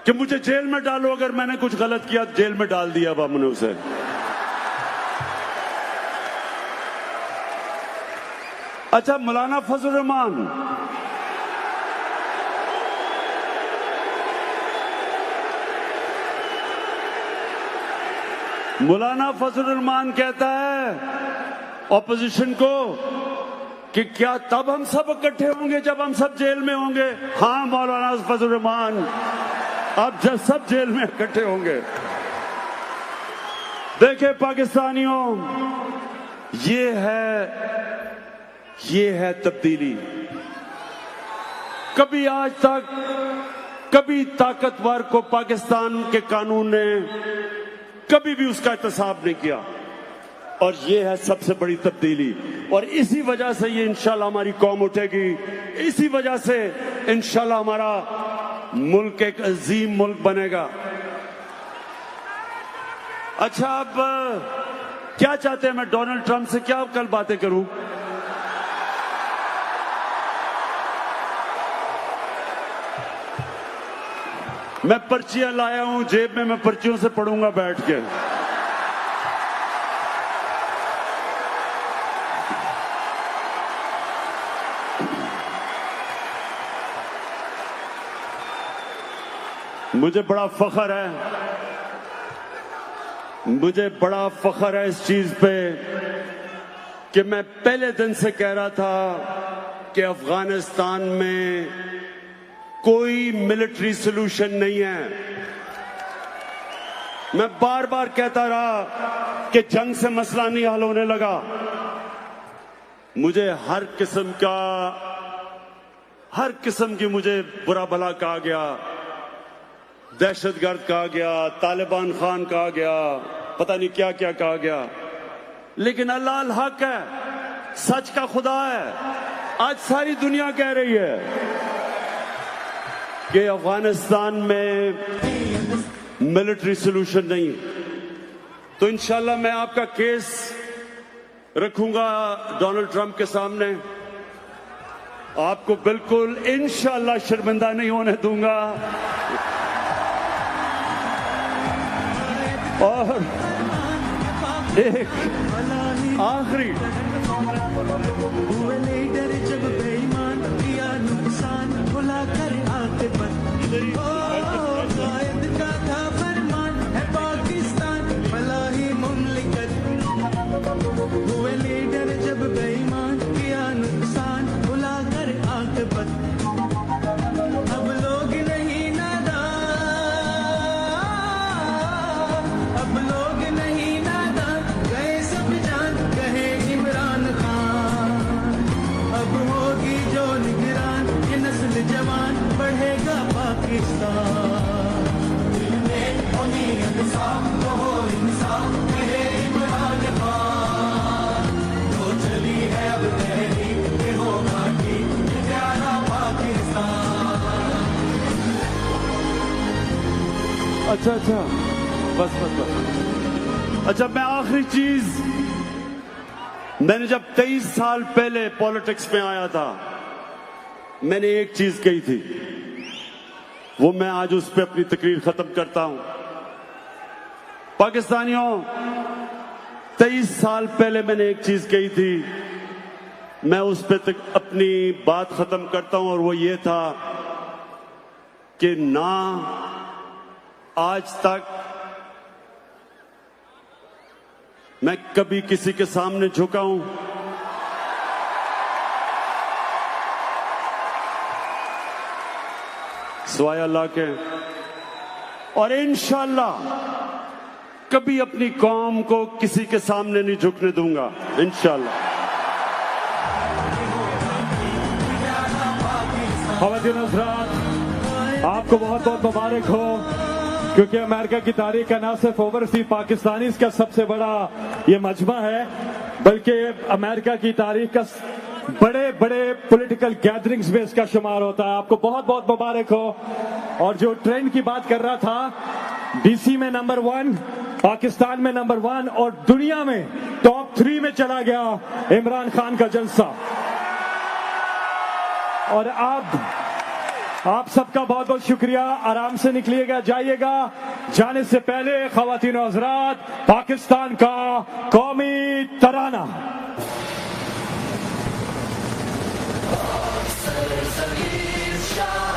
कि मुझे जेल में डालो, अगर मैंने कुछ गलत किया जेल में डाल दिया। अब हमने उसे अच्छा, मौलाना फजल रहमान, मौलाना फजल रहमान कहता है ऑपोजिशन को कि क्या तब हम सब इकट्ठे होंगे जब हम सब जेल में होंगे? हाँ मौलाना फजल रहमान, अब जब सब जेल में इकट्ठे होंगे। देखे पाकिस्तानियों, ये है तब्दीली। कभी आज तक कभी ताकतवर को पाकिस्तान के कानून ने कभी भी उसका एहतसाब नहीं किया, और ये है सबसे बड़ी तब्दीली। और इसी वजह से ये इंशाल्लाह हमारी कौम उठेगी, इसी वजह से इंशाल्लाह हमारा मुल्क एक अजीम मुल्क बनेगा। अच्छा, अब क्या चाहते हैं? मैं डोनाल्ड ट्रंप से क्या कल बातें करूं? मैं पर्चियां लाया हूं जेब में, मैं पर्चियों से पढ़ूंगा बैठ के। मुझे बड़ा फख्र है इस चीज पे कि मैं पहले दिन से कह रहा था कि अफगानिस्तान में कोई मिलिट्री सॉल्यूशन नहीं है। मैं बार बार कहता रहा कि जंग से मसला नहीं हल होने लगा। मुझे हर किस्म की मुझे बुरा भला कहा गया, दहशतगर्द कहा गया, तालिबान खान कहा गया, पता नहीं क्या क्या कहा गया, लेकिन अल्लाह अल हक है, सच का खुदा है। आज सारी दुनिया कह रही है कि अफगानिस्तान में मिलिट्री सॉल्यूशन नहीं। तो इंशाल्लाह मैं आपका केस रखूंगा डोनाल्ड ट्रंप के सामने, आपको बिल्कुल इंशाल्लाह शर्मिंदा नहीं होने दूंगा। और एक आखिरी,
हुए लीडर जब बेईमान, किया नुकसान भुलाकर आकबत। अब लोग नहीं नादान, गए सब जान, कहे इमरान खान। अब होगी जो निगरान, ये नस्ल जवान, बढ़ेगा पाकिस्तान। दिल में होनी इंसाफ, तो हो इंसाफ, कहे इमरान खान। जो चली है अब तहरीक, ये होगा ठीक, ये प्यारा पाकिस्तान।
अच्छा, बस। अच्छा, मैं आखिरी चीज, मैंने जब 23 साल पहले पॉलिटिक्स में आया था, मैंने एक चीज कही थी, वो मैं आज उस पर अपनी तकरीर खत्म करता हूं। पाकिस्तानियों, 23 साल पहले मैंने एक चीज कही थी, मैं उस पर अपनी बात खत्म करता हूं, और वो ये था कि ना आज तक मैं कभी किसी के सामने झुका हूं, सिवाय अल्लाह के, और इंशाअल्लाह कभी अपनी कौम को किसी के सामने नहीं झुकने दूंगा, इंशाअल्लाह।
ख़वातीन हज़रात, आपको बहुत बहुत मुबारक हो, क्योंकि अमेरिका की तारीख का ना सिर्फ ओवरसीज पाकिस्तानी का सबसे बड़ा ये मजमा है, बल्कि अमेरिका की तारीख का बड़े बड़े पॉलिटिकल गैदरिंग्स में इसका शुमार होता है। आपको बहुत बहुत मुबारक हो। और जो ट्रेंड की बात कर रहा था, डीसी में नंबर 1, पाकिस्तान में नंबर 1 और दुनिया में टॉप 3 में चला गया इमरान खान का जलसा। और अब आप सबका बहुत बहुत शुक्रिया। आराम से निकलिएगा, जाइएगा। जाने से पहले ख्वातीन और हज़रात, पाकिस्तान का कौमी तराना।
सर सलीम शाह